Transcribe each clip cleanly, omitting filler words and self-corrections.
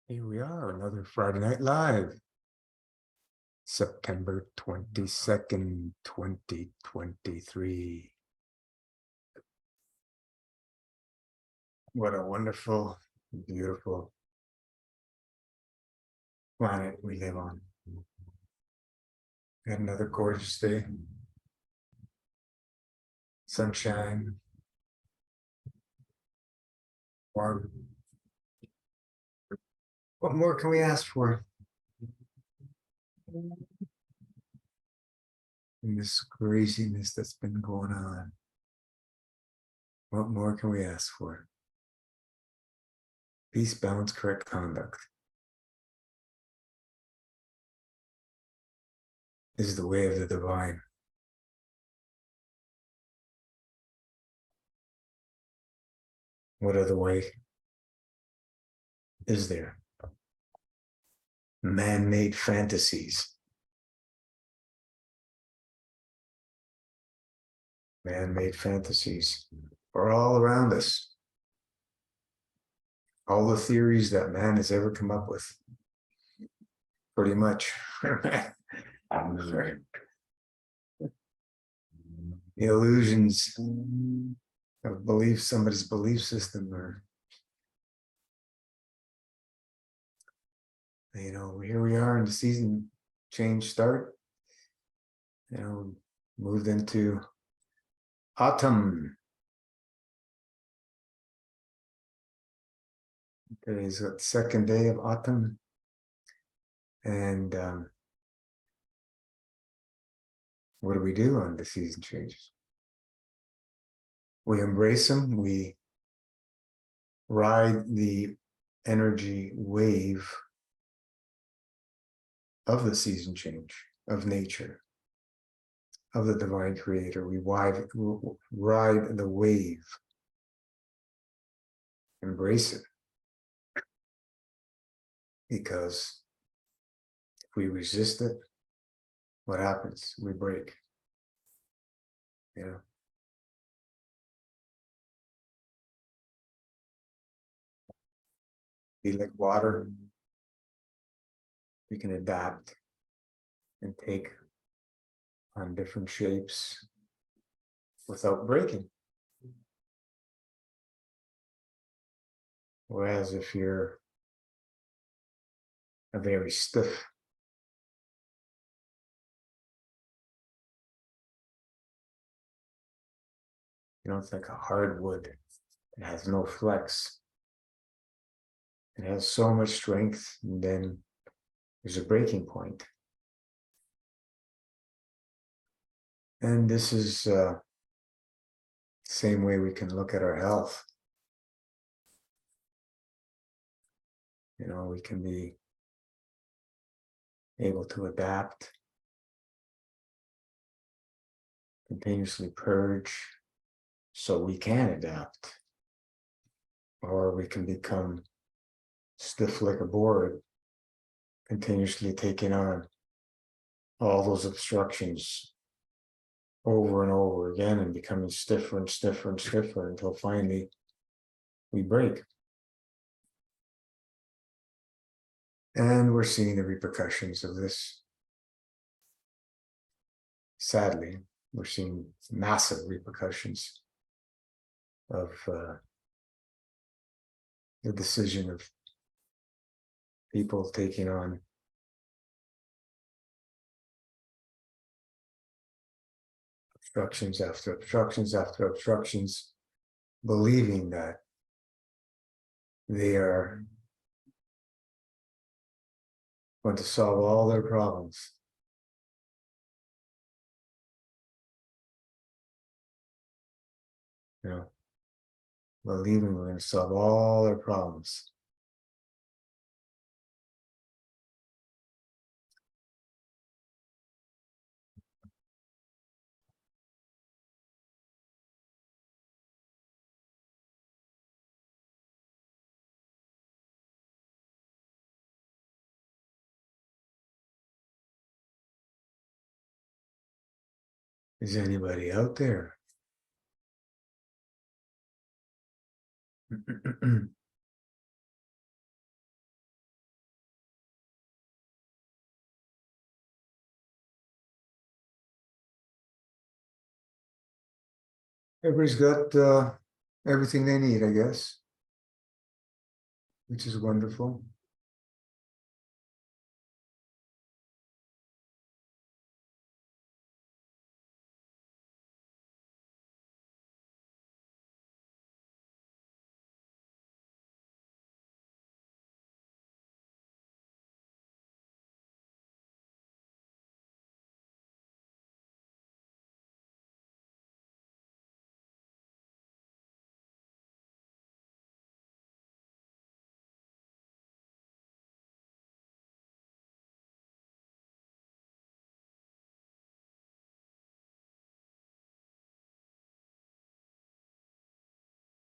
Here we are, another Friday Night Live, September 22nd, 2023. What a wonderful, beautiful planet we live on. Got another gorgeous day. Sunshine, warm. What more can we ask for in this craziness that's been going on? What more can we ask for? Peace, balance, correct conduct is the way of the divine. What other way is there? Man-made fantasies. Man-made fantasies are all around us. All the theories that man has ever come up with, pretty much. The illusions of belief, somebody's belief system, or here we are in the season change start. Moved into autumn. Today's the second day of autumn, and what do we do on the season changes? We embrace them. We ride the energy wave of the season change, of nature, of the divine creator. We ride the wave, embrace it. Because if we resist it, what happens? We break. Be like water. We can adapt and take on different shapes without breaking. Whereas if you're a very stiff it's like a hardwood. It has no flex. It has so much strength, and then there's a breaking point. And this is the same way we can look at our health. We can be able to adapt, continuously purge, so we can adapt. Or we can become stiff like a board, continuously taking on all those obstructions over and over again and becoming stiffer and stiffer and stiffer until finally we break. And we're seeing the repercussions of this. Sadly, we're seeing massive repercussions of the decision of people taking on obstructions after obstructions after obstructions, believing that they are going to solve all their problems. Believing we're going to solve all their problems. Is anybody out there? Everybody's got everything they need, I guess, which is wonderful.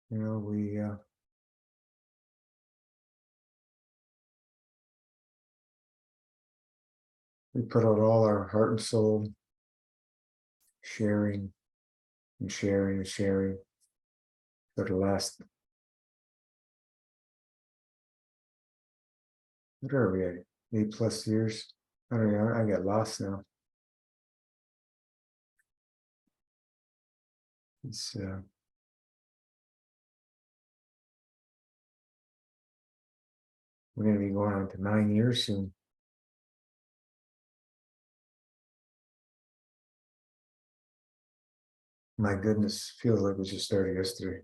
You know, we put out all our heart and soul, sharing and sharing and sharing for the last, what are we at, 8+ years? I don't know, I get lost now. It's we're going to be going on to 9 years soon. My goodness, feels like we just started yesterday.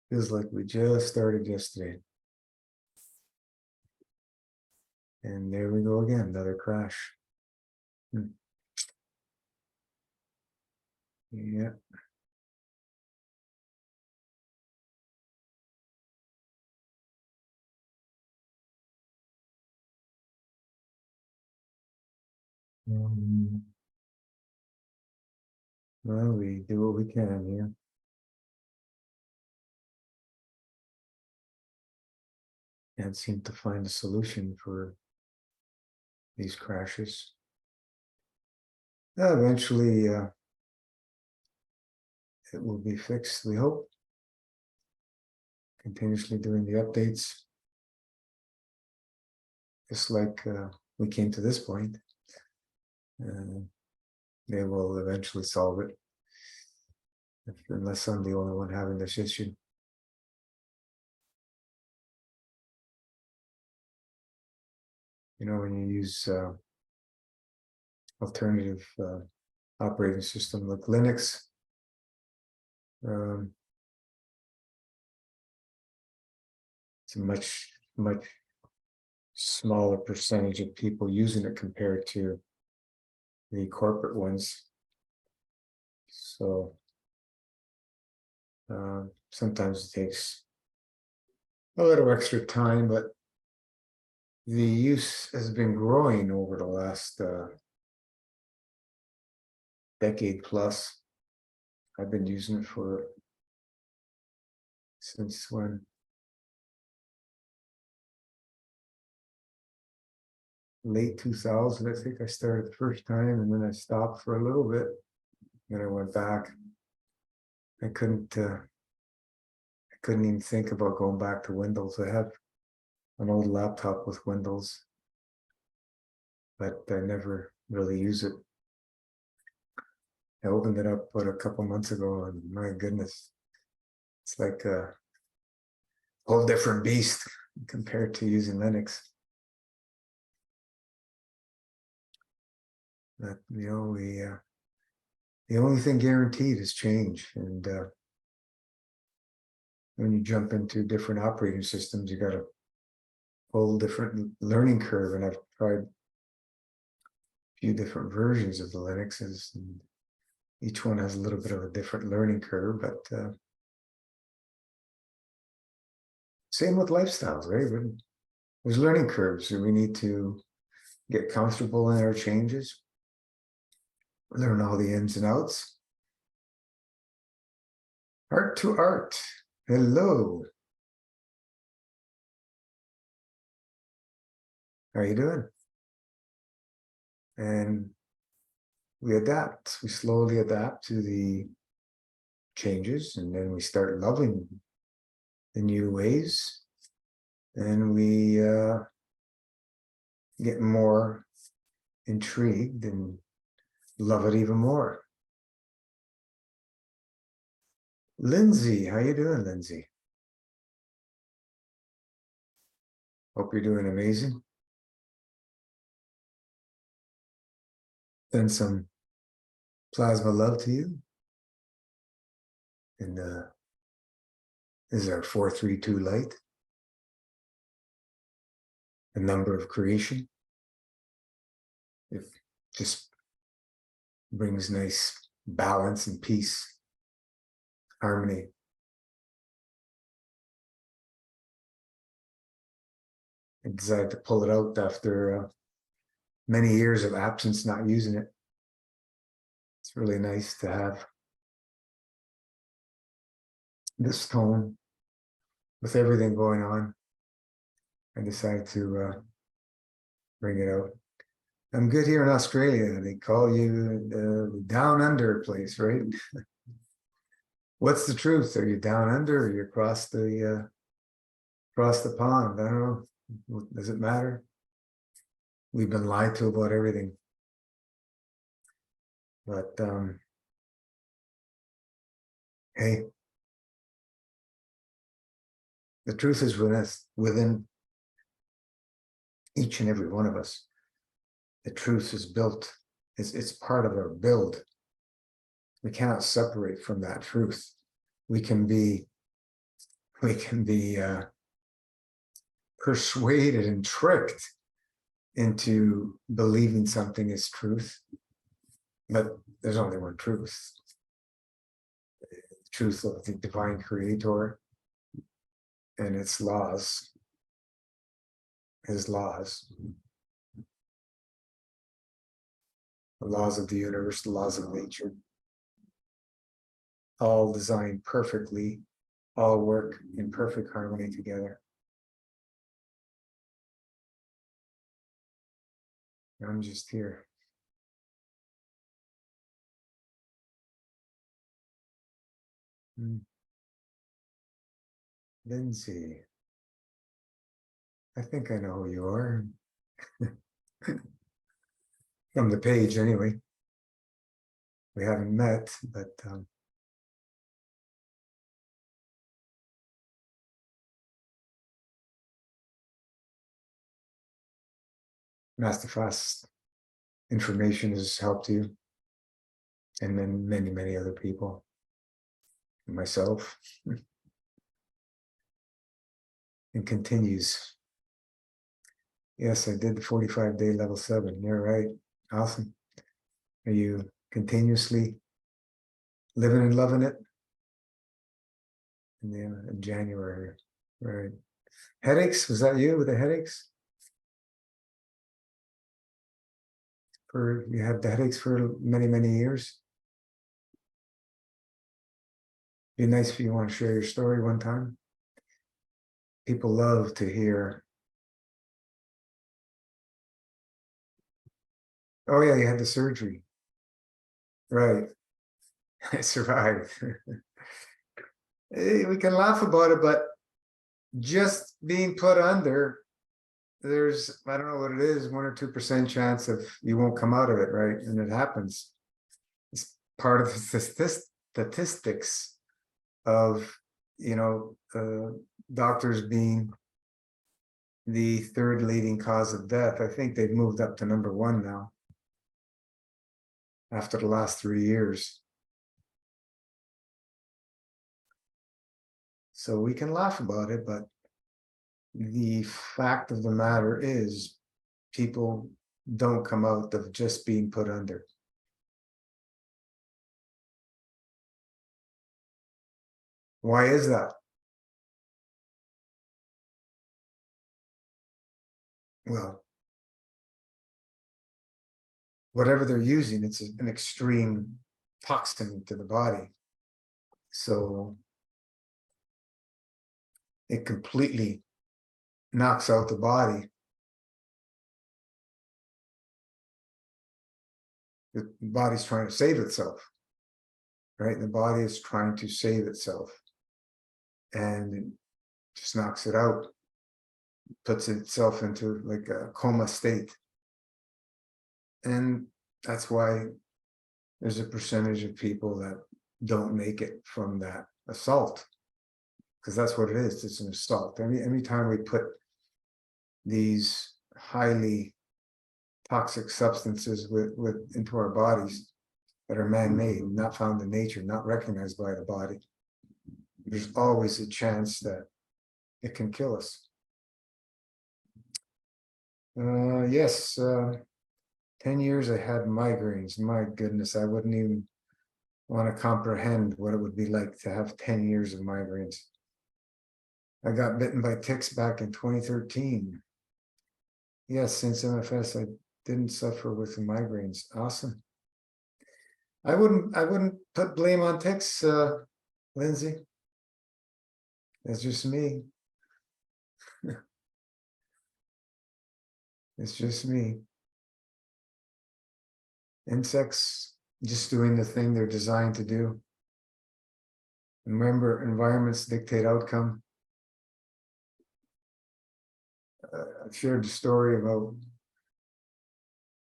Feels like we just started yesterday. And there we go again, another crash. Yeah. Well, we do what we can here. Can't seem to find a solution for these crashes. Eventually, it will be fixed, we hope. Continuously doing the updates. Just like we came to this point. They will eventually solve it. Unless I'm the only one having this issue. You know, when you use alternative operating system like Linux, it's a much smaller percentage of people using it compared to the corporate ones. So sometimes it takes a little extra time, but the use has been growing over the last decade plus. I've been using it for since when? Late 2000, I think I started the first time, and then I stopped for a little bit. Then I went back. I couldn't even think about going back to Windows. I have an old laptop with Windows, but I never really use it. I opened it up a couple months ago, and my goodness, it's like a whole different beast compared to using Linux. But you know, the only thing guaranteed is change, and when you jump into different operating systems, you got a whole different learning curve. And I've tried a few different versions of the Linuxes, and each one has a little bit of a different learning curve, but same with lifestyles, right? There's learning curves, so we need to get comfortable in our changes, learn all the ins and outs. Art to art. Hello. How are you doing? And we adapt. We slowly adapt to the changes, and then we start loving the new ways, and we get more intrigued and love it even more. Lindsay, how you doing, Lindsay? Hope you're doing amazing. Send some plasma love to you. And this is our 432 light. The number of creation. It just brings nice balance and peace, harmony. I decided to pull it out after many years of absence, not using it. It's really nice to have this tone with everything going on. I decided to bring it out. I'm good here in Australia. They call you the down under place, right? What's the truth? Are you down under or you across the pond? I don't know. Does it matter? We've been lied to about everything. But hey, the truth is within each and every one of us. The truth is built. It's part of our build. We cannot separate from that truth. We can be persuaded and tricked into believing something is truth, but there's only one truth. The truth of the divine creator and its laws, his laws, the laws of the universe, the laws of nature, all designed perfectly, all work in perfect harmony together. I'm just here. Lindsay, I think I know who you are. From the page, anyway. We haven't met, but Master Fast information has helped you, and then many, many other people, and myself, and continues. Yes, I did the 45-day level 7. You're right. Awesome. Are you continuously living and loving it? In January, right? Headaches? Was that you with the headaches? You had the headaches for many, many years? Be nice if you want to share your story one time. People love to hear. Oh yeah, you had the surgery. Right. I survived. We can laugh about it, but just being put under, there's, I don't know what it is, 1 or 2% chance of you won't come out of it, right? And it happens. It's part of the statistics of, doctors being the third leading cause of death. I think they've moved up to number 1 now after the last 3 years. So we can laugh about it, but the fact of the matter is people don't come out of just being put under. Why is that? Well, whatever they're using, it's an extreme toxin to the body. So it completely knocks out the body. The body's trying to save itself, right? The body is trying to save itself, and it just knocks it out, puts itself into like a coma state. And that's why there's a percentage of people that don't make it from that assault, because that's what it is. It's an assault. Every time we put these highly toxic substances with into our bodies that are man-made, not found in nature, not recognized by the body, there's always a chance that it can kill us. Yes, 10 years I had migraines. My goodness, I wouldn't even want to comprehend what it would be like to have 10 years of migraines. I got bitten by ticks back in 2013. Yes, since MFS, I didn't suffer with the migraines. Awesome. I wouldn't put blame on ticks, Lindsay. That's just me. It's just me. Insects just doing the thing they're designed to do. Remember, environments dictate outcome. I've shared the story about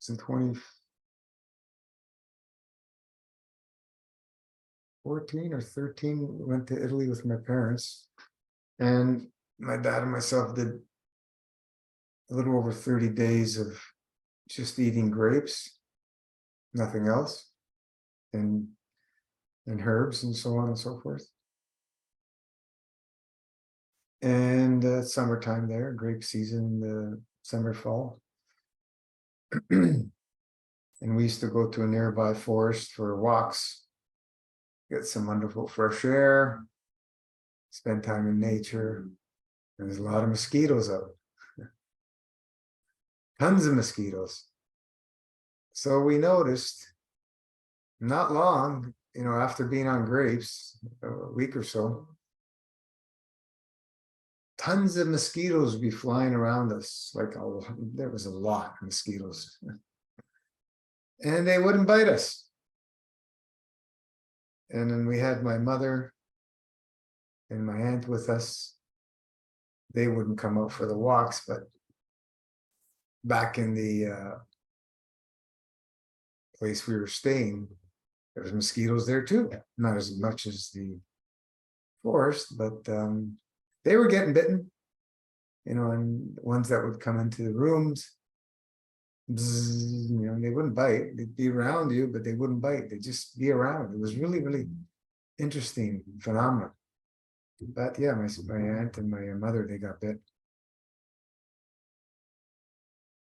in 2014 or 13, went to Italy with my parents, and my dad and myself did a little over 30 days of just eating grapes, nothing else, and herbs and so on and so forth. And summertime there, grape season, summer, fall. And we used to go to a nearby forest for walks, get some wonderful fresh air, spend time in nature. And there's a lot of mosquitoes out. Tons of mosquitoes. So we noticed, not long, after being on grapes, a week or so, tons of mosquitoes would be flying around us. There was a lot of mosquitoes. And they wouldn't bite us. And then we had my mother and my aunt with us. They wouldn't come out for the walks, but back in the place we were staying, there was mosquitoes there too. Not as much as the forest, but they were getting bitten, and ones that would come into the rooms, bzz, they wouldn't bite. They'd be around you, but they wouldn't bite. They'd just be around. It was really, really interesting phenomenon. But yeah, my aunt and my mother, they got bit.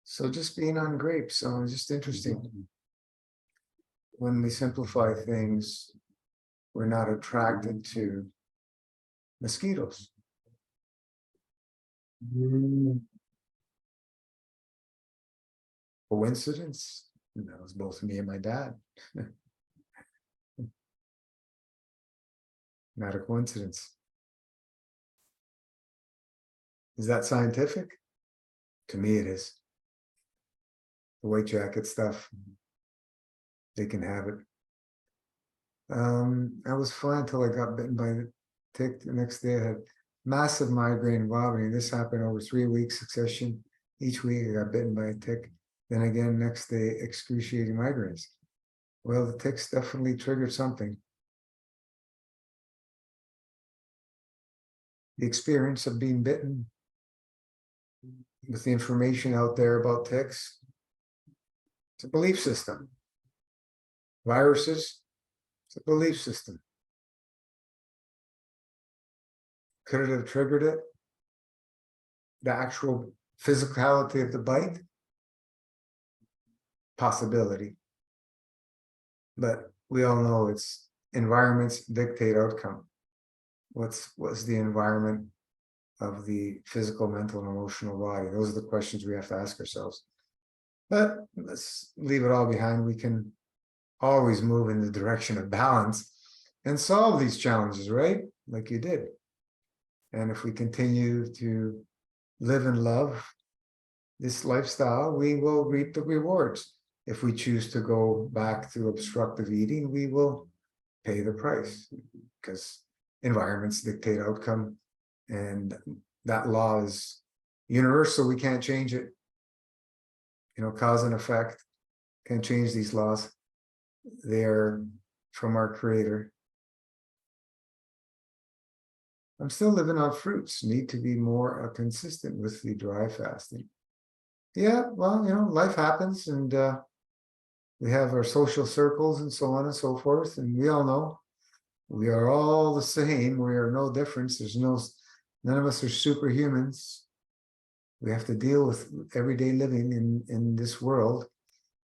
So just being on grapes, so it's just interesting. When we simplify things, we're not attracted to mosquitoes. Coincidence? That was both me and my dad. Not a coincidence. Is that scientific? To me, it is. The white jacket stuff, they can have it. I was fine until I got bitten by the tick. The next day I had massive migraine vomiting. This happened over 3 weeks succession. Each week I got bitten by a tick. Then again, next day, excruciating migraines. Well, the ticks definitely triggered something. The experience of being bitten, with the information out there about ticks, it's a belief system. Viruses, it's a belief system. Could it have triggered it? The actual physicality of the bite? Possibility. But we all know it's environments dictate outcome. What's the environment of the physical, mental, and emotional body? Those are the questions we have to ask ourselves. But let's leave it all behind. We can always move in the direction of balance and solve these challenges, right? Like you did. And if we continue to live and love this lifestyle, we will reap the rewards. If we choose to go back to obstructive eating, we will pay the price, because environments dictate outcome, and that law is universal. We can't change it. Cause and effect, can't change these laws. They are from our Creator. I'm still living on fruits. Need to be more consistent with the dry fasting. Yeah, well, life happens, and we have our social circles and so on and so forth, and we all know we are all the same. We are no difference. None of us are superhumans. We have to deal with everyday living in this world,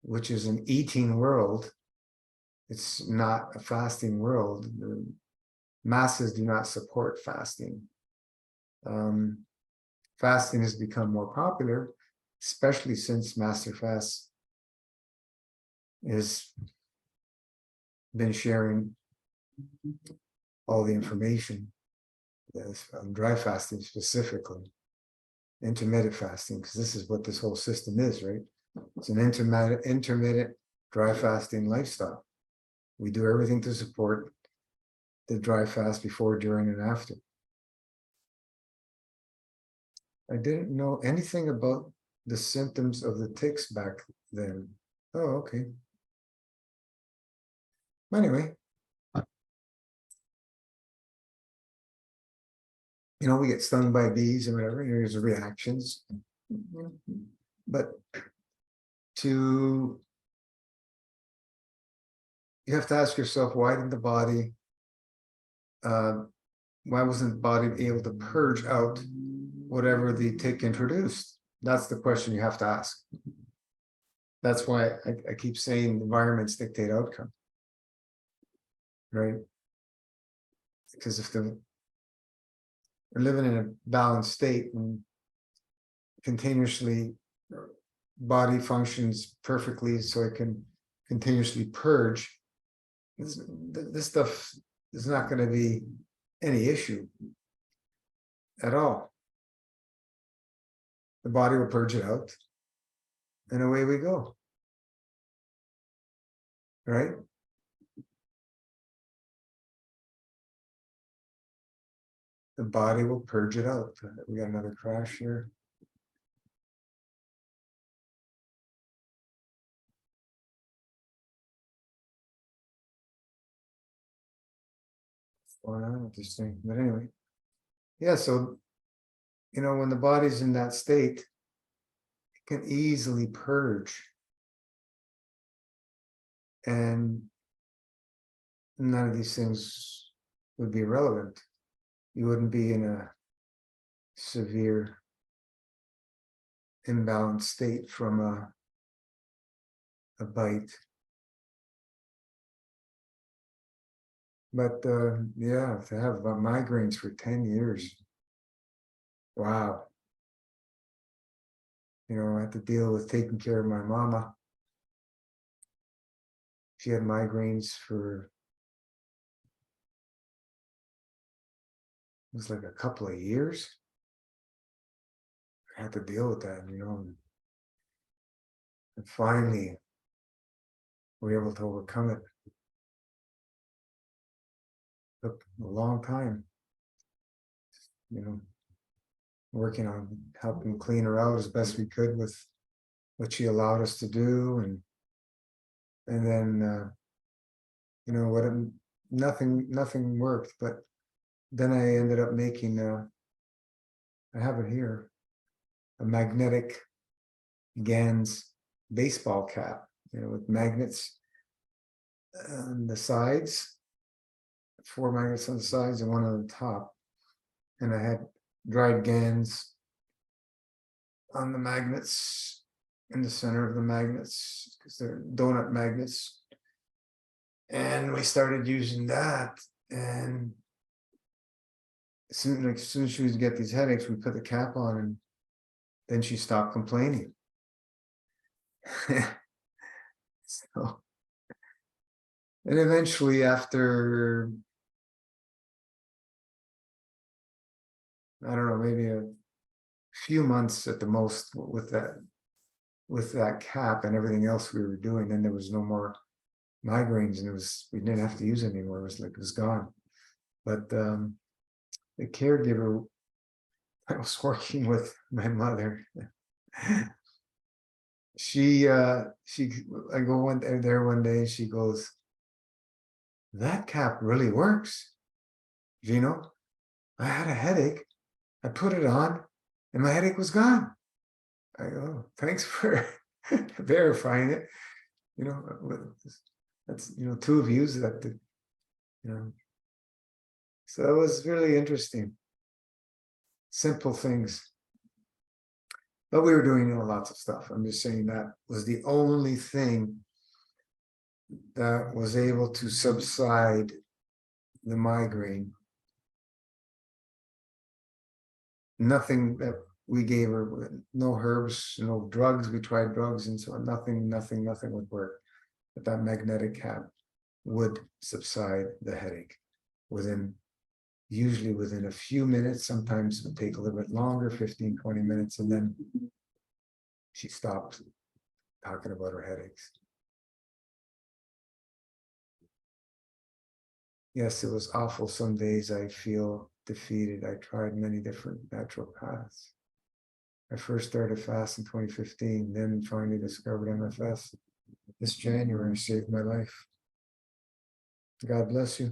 which is an eating world. It's not a fasting world. The masses do not support fasting. Fasting has become more popular, especially since Master Fast has been sharing all the information on dry fasting specifically, intermittent fasting, because this is what this whole system is, right? It's an intermittent dry fasting lifestyle. We do everything to support the dry fast before, during, and after. I didn't know anything about the symptoms of the tics back then. Oh, okay. Anyway, we get stung by bees and whatever, there's reactions. But you have to ask yourself, why wasn't the body able to purge out whatever the tick introduced? That's the question you have to ask. That's why I keep saying environments dictate outcome, right? Because if we're living in a balanced state and continuously body functions perfectly so it can continuously purge, this stuff is not going to be any issue at all. The body will purge it out, and away we go. Right? The body will purge it out. We got another crash here. What's going on with this thing? But anyway, yeah, so when the body's in that state, it can easily purge, and none of these things would be relevant. You wouldn't be in a severe imbalanced state from a bite. But yeah, to have migraines for 10 years. Wow. I had to deal with taking care of my mama. She had migraines for, it was like a couple of years. I had to deal with that, and finally we were able to overcome it. It took a long time, working on helping clean her out as best we could with what she allowed us to do, and then nothing worked. But then I ended up making I have it here, a magnetic GANs baseball cap, with magnets on the sides, 4 magnets on the sides and 1 on the top. And I had dried GANs on the magnets, in the center of the magnets, because they're donut magnets. And we started using that, and as soon as she would get these headaches, we put the cap on, and then she stopped complaining. So, and eventually, after, I don't know, maybe a few months at the most with that cap and everything else we were doing, then there was no more migraines, and we didn't have to use it anymore. It was gone. But the caregiver I was working with, my mother, I go there one day and she goes, that cap really works. Gino, I had a headache. I put it on and my headache was gone. I go, oh, thanks for verifying it. You know, that's, two of you that did, so it was really interesting. Simple things. But we were doing lots of stuff. I'm just saying that was the only thing that was able to subside the migraine. Nothing that we gave her, no herbs, no drugs. We tried drugs and so on. Nothing would work. But that magnetic cap would subside the headache usually within a few minutes. Sometimes it would take a little bit longer, 15, 20 minutes, and then she stopped talking about her headaches. Yes, it was awful. Some days I feel defeated. I tried many different natural paths. I first started fast in 2015, then finally discovered MFS. This January saved my life. God bless you.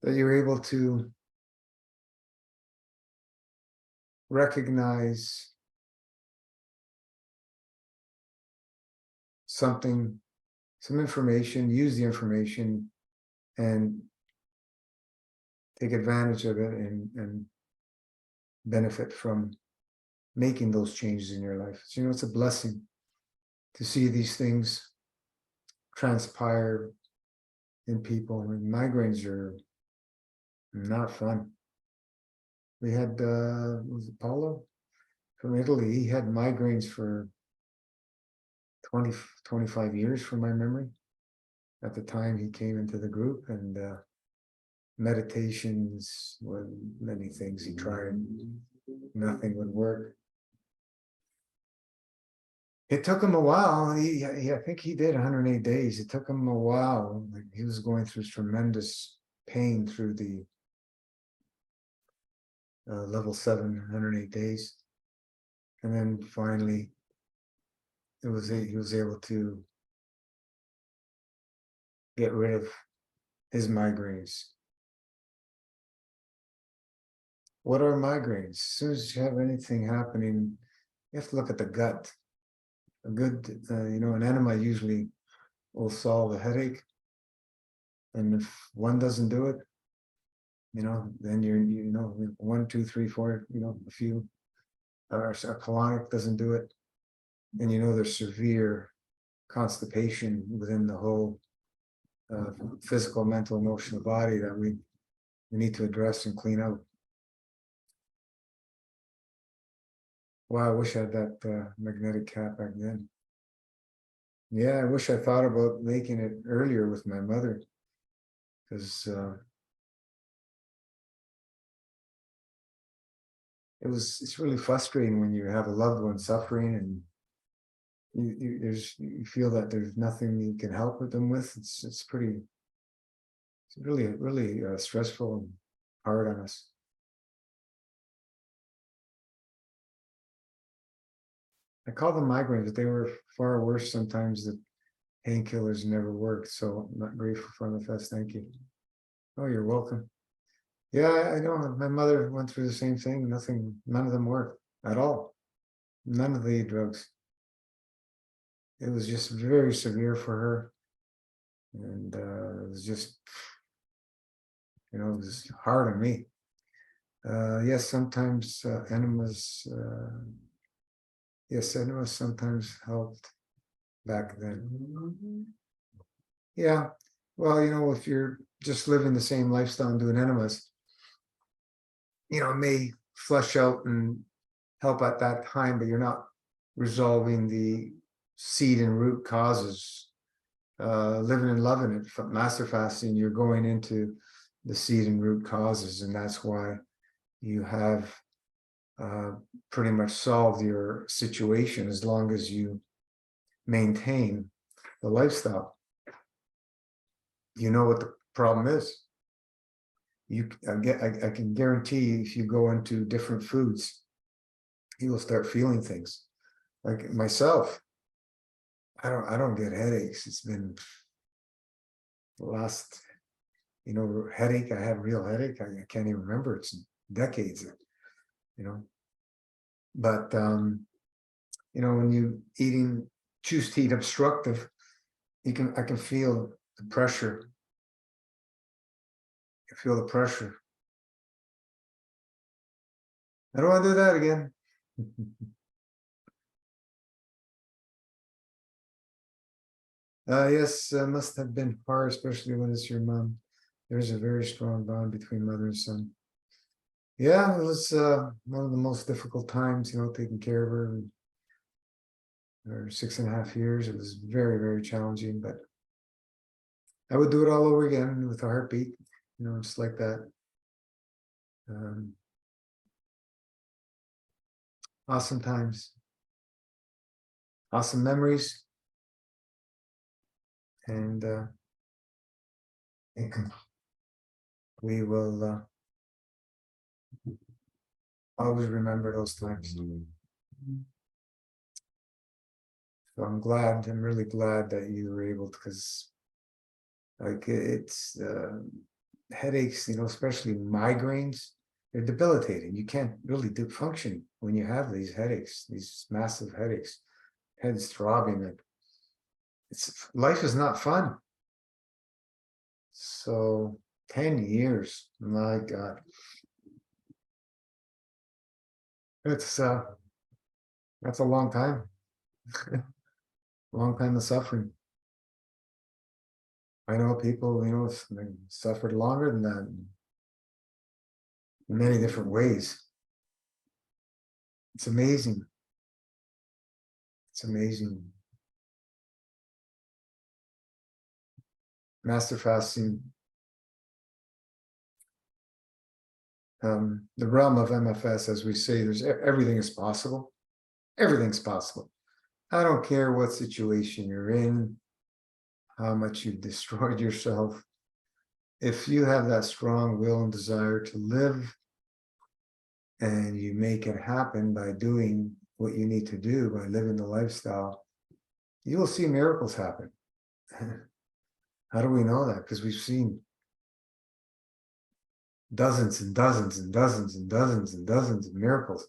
That you're able to recognize something, some information, use the information, and take advantage of it and benefit from making those changes in your life. So, it's a blessing to see these things transpire in people. I mean, migraines are not fun. We had, was it Paulo from Italy? He had migraines for 20, 25 years from my memory. At the time he came into the group, and meditations, were many things he tried, nothing would work. It took him a while. I think he did 108 days. It took him a while. Like, he was going through tremendous pain through the level 7, 108 days. And then finally, he was able to get rid of his migraines. What are migraines? As soon as you have anything happening, you have to look at the gut. A good, an enema usually will solve a headache. And if one doesn't do it, then you're, 1, 2, 3, 4, a few, or a colonic doesn't do it. And there's severe constipation within the whole physical, mental, emotional body that we need to address and clean out. Wow, I wish I had that magnetic cap back then. Yeah, I wish I thought about making it earlier with my mother, because it's really frustrating when you have a loved one suffering and you feel that there's nothing you can help with them with. It's really stressful and hard on us. I call them migraines, but they were far worse sometimes. The painkillers never worked, so I'm not grateful for MFS. Thank you. Oh, you're welcome. Yeah, I know. My mother went through the same thing. None of them worked at all. None of the drugs. It was just very severe for her. And it was just, it was hard on me. Yes, sometimes enemas, enemas sometimes helped back then. Yeah, well, if you're just living the same lifestyle and doing enemas, it may flush out and help at that time, but you're not resolving the seed and root causes. Living and loving it, master fasting, you're going into the seed and root causes, and that's why you have pretty much solved your situation as long as you maintain the lifestyle. You know what the problem is. I can guarantee you, if you go into different foods, you will start feeling things. like myself, I don't get headaches. It's been the last, headache. I had real headache. I can't even remember. It's decades, you know. But when you choose to eat obstructive, I can feel the pressure. I feel the pressure. I don't want to do that again. Yes, must have been hard, especially when it's your mom. There's a very strong bond between mother and son. Yeah, it was one of the most difficult times, taking care of her. Or 6.5 years. It was very, very challenging, but I would do it all over again with a heartbeat, just like that. Awesome times, awesome memories, and we will always remember those times. So I'm really glad that you were able to, because like it's headaches, especially migraines, they're debilitating. You can't really function when you have these headaches, these massive headaches, heads throbbing. Like life is not fun. So 10 years, my God, it's that's a long time, long time of suffering. I know people, they suffered longer than that in many different ways. It's amazing. It's amazing. Master fasting, the realm of MFS, as we say, there's everything is possible. Everything's possible. I don't care what situation you're in, how much you've destroyed yourself. If you have that strong will and desire to live, and you make it happen by doing what you need to do, by living the lifestyle, you will see miracles happen. How do we know that? Because we've seen dozens and dozens and dozens and dozens and dozens of miracles.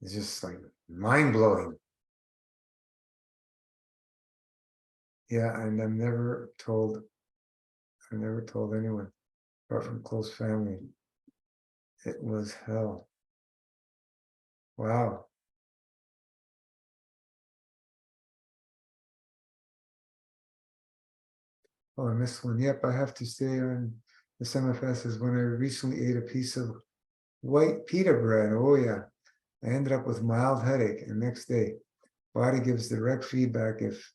It's just like mind-blowing. Yeah, and I've never told anyone apart from close family. It was hell. Wow. Oh, I missed one. Yep, I have to stay on the MFS is when I recently ate a piece of white pita bread. Oh yeah. I ended up with mild headache, and next day, body gives direct feedback if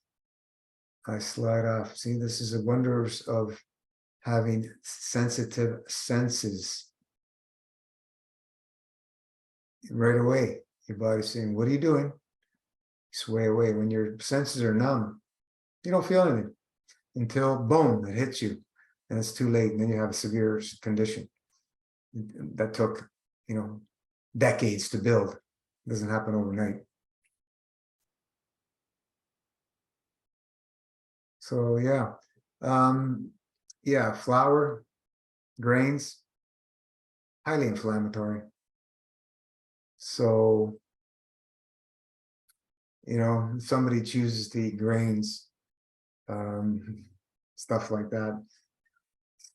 I slide off. See, this is the wonders of having sensitive senses. Right away, your body's saying, what are you doing? Sway away. When your senses are numb, you don't feel anything until boom, it hits you, and it's too late, and then you have a severe condition that took, decades to build. It doesn't happen overnight. So yeah, flour, grains, highly inflammatory. So, if somebody chooses to eat grains, stuff like that.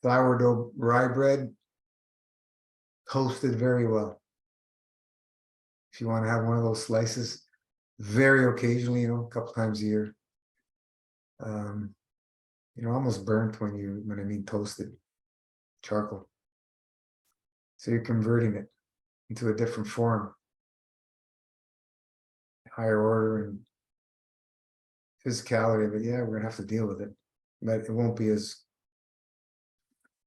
Sourdough rye bread, toasted very well. If you want to have one of those slices, very occasionally, a couple times a year. Almost burnt when I mean toasted, charcoal. So you're converting it into a different form, higher order and physicality. But yeah, we're gonna have to deal with it. But it won't be as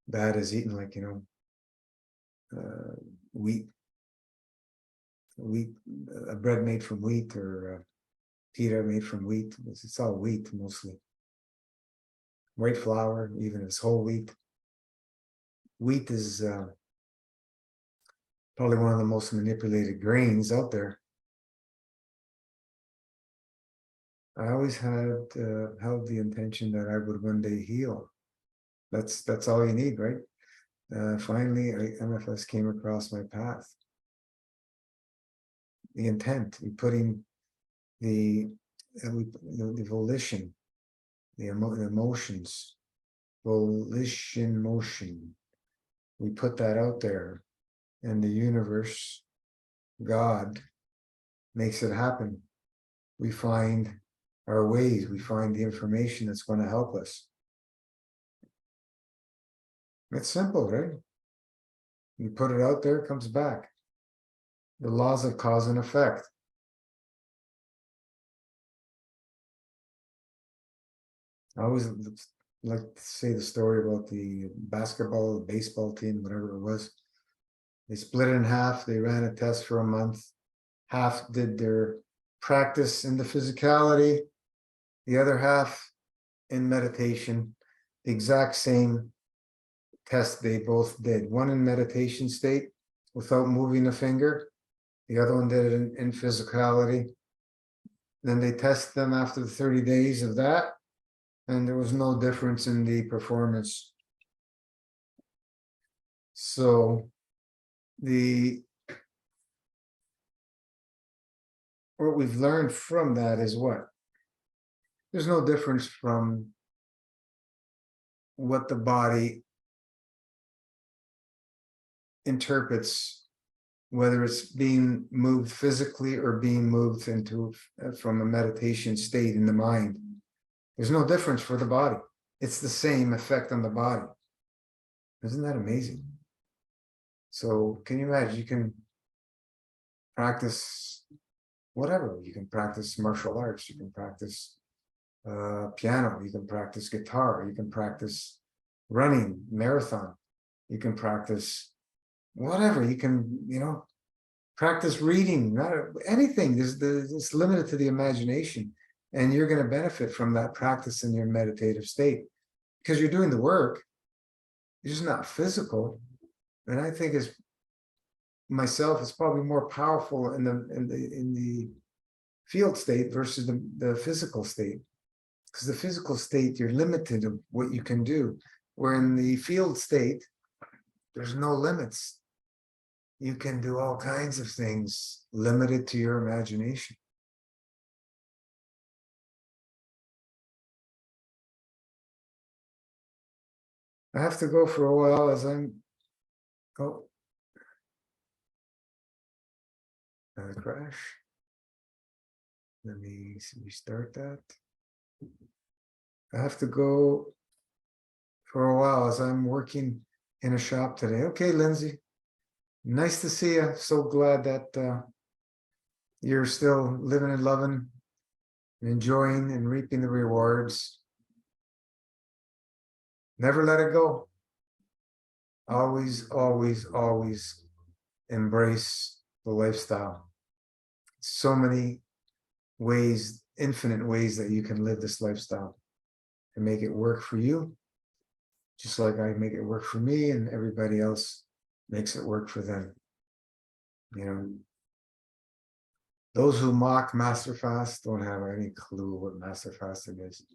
bad as eating like wheat, a bread made from wheat, or pita made from wheat. It's all wheat mostly. White flour, even if it's whole wheat. Wheat is probably one of the most manipulated grains out there. I always had held the intention that I would one day heal. That's all you need, right? Finally, MFS came across my path. The intent, we putting the volition, the emotions, volition, motion. We put that out there, and the universe, God, makes it happen. We find our ways. We find the information that's going to help us. It's simple, right? You put it out there, it comes back. The laws of cause and effect. I always like to say the story about the basketball, the baseball team, whatever it was. They split it in half. They ran a test for a month. Half did their practice in the physicality, the other half in meditation. The exact same test they both did. One in meditation state without moving a finger. The other one did it in physicality. Then they test them after the 30 days of that, and there was no difference in the performance. So what we've learned from that is what? There's no difference from what the body interprets, whether it's being moved physically or being moved into from a meditation state in the mind. There's no difference for the body. It's the same effect on the body. Isn't that amazing? So can you imagine? You can practice whatever. You can practice martial arts. You can practice piano. You can practice guitar. You can practice running, marathon. You can practice whatever. You can, practice reading, not anything. It's limited to the imagination. And you're going to benefit from that practice in your meditative state because you're doing the work. It's just not physical. And I think it's probably more powerful in the field state versus the physical state. Because the physical state, you're limited of what you can do. Where in the field state, there's no limits. You can do all kinds of things limited to your imagination. I have to go for a while as crash. Let me restart that. I have to go for a while as I'm working in a shop today. Okay, Lindsay, nice to see you. So glad that you're still living and loving and enjoying and reaping the rewards. Never let it go. Always, always, always embrace the lifestyle. So many ways, infinite ways that you can live this lifestyle and make it work for you, just like I make it work for me and everybody else makes it work for them. Those who mock Master Fast don't have any clue what Master Fasting is.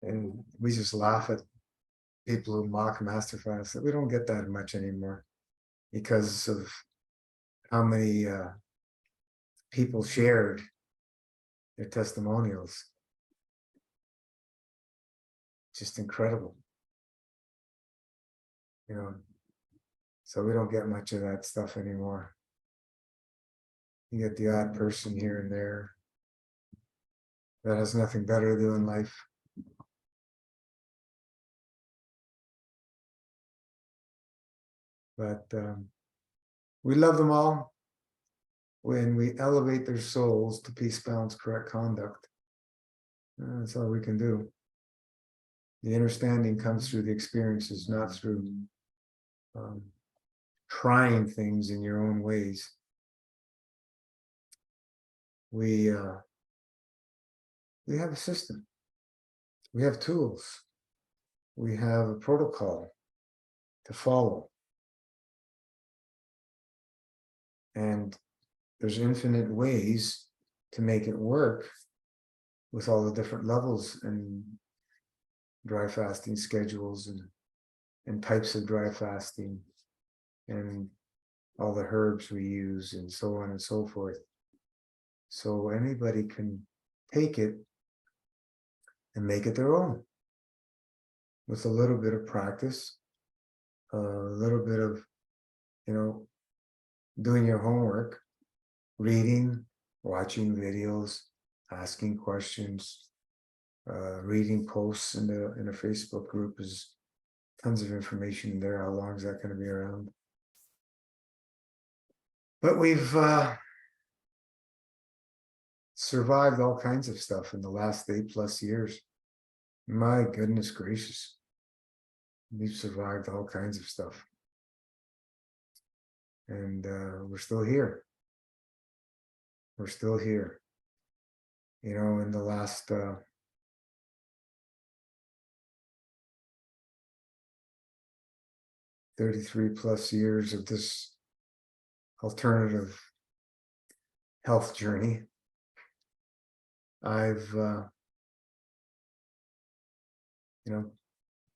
And we just laugh at people who mock Master Fast. We don't get that much anymore because of how many people shared their testimonials. Just incredible. So we don't get much of that stuff anymore. You get the odd person here and there that has nothing better to do in life. But we love them all when we elevate their souls to peace, balance, correct conduct. That's all we can do. The understanding comes through the experiences, not through trying things in your own ways. We have a system. We have tools. We have a protocol to follow. And there's infinite ways to make it work with all the different levels and dry fasting schedules and types of dry fasting and all the herbs we use and so on and so forth. So anybody can take it and make it their own with a little bit of practice, a little bit of, doing your homework, reading, watching videos, asking questions, reading posts in a Facebook group. Is tons of information there. How long is that going to be around? But we've survived all kinds of stuff in the last 8+ years. My goodness gracious. We've survived all kinds of stuff. And we're still here. We're still here. In the last 33+ years of this alternative health journey, I've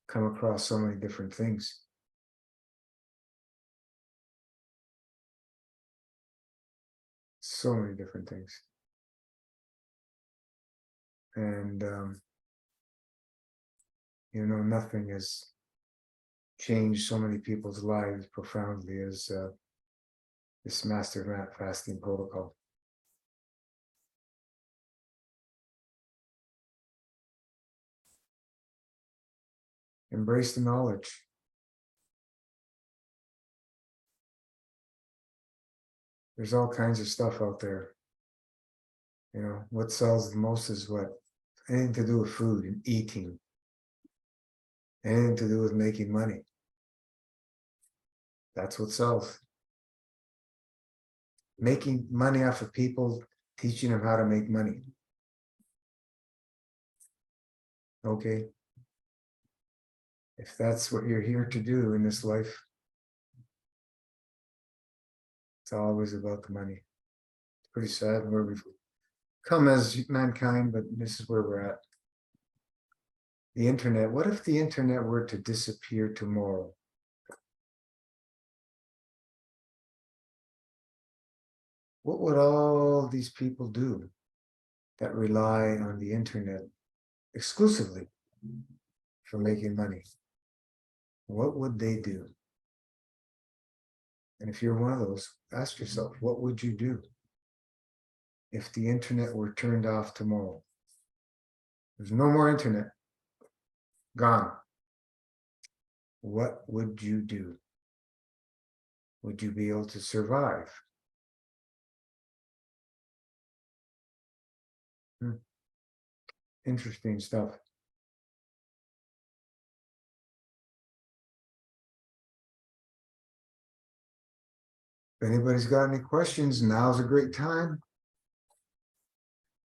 come across so many different things. So many different things. And nothing has changed so many people's lives profoundly as this master fasting protocol. Embrace the knowledge. There's all kinds of stuff out there. What sells the most is what? Anything to do with food and eating. Anything to do with making money. That's what sells. Making money off of people, teaching them how to make money. Okay. If that's what you're here to do in this life, it's always about the money. It's pretty sad where we've come as mankind, but this is where we're at. The internet. What if the internet were to disappear tomorrow? What would all these people do that rely on the internet exclusively for making money? What would they do? And if you're one of those, ask yourself, what would you do if the internet were turned off tomorrow? There's no more internet. Gone. What would you do? Would you be able to survive? Interesting stuff. If anybody's got any questions, now's a great time.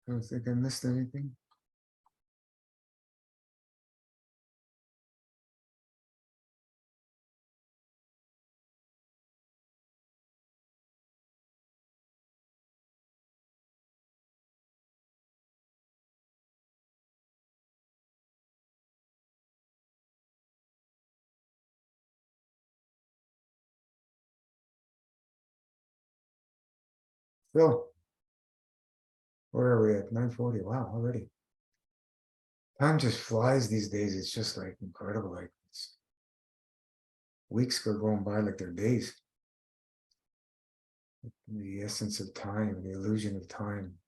I don't think I missed anything. Phil, where are we at? 9:40. Wow, already. Time just flies these days. It's just like incredible. Like weeks are going by like they're days. The essence of time, the illusion of time.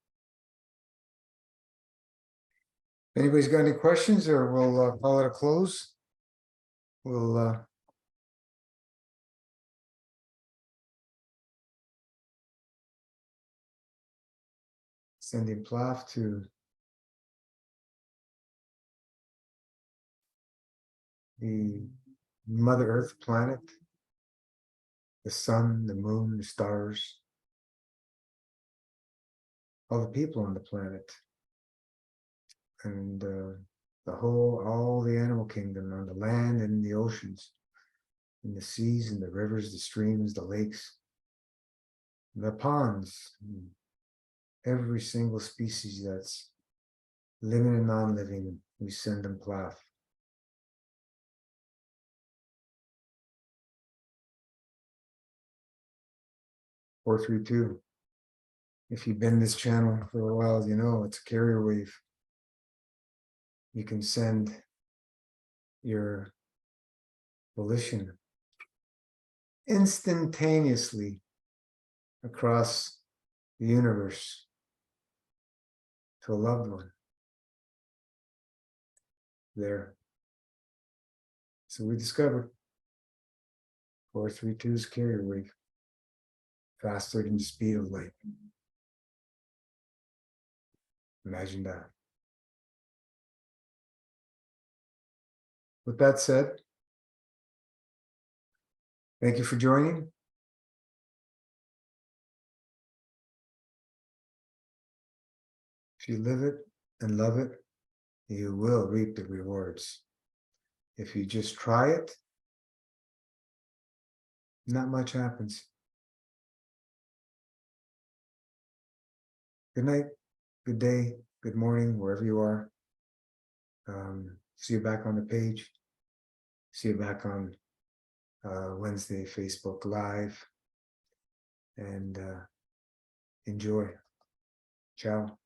Anybody's got any questions, or we'll call it a close? We'll sending Plath to the Mother Earth planet, the sun, the moon, the stars, all the people on the planet, and all the animal kingdom on the land and in the oceans, in the seas and the rivers, the streams, the lakes, the ponds, every single species that's living and non-living, we send them plaf. Four, 3, 2. If you've been this channel for a while, you know it's a carrier wave. You can send your volition instantaneously across the universe to a loved one. There. So we discovered 432's carrier wave, faster than the speed of light. Imagine that. With that said, thank you for joining. If you live it and love it, you will reap the rewards. If you just try it, not much happens. Good night, good day, good morning, wherever you are. See you back on the page. See you back on Wednesday, Facebook Live. And enjoy. Ciao.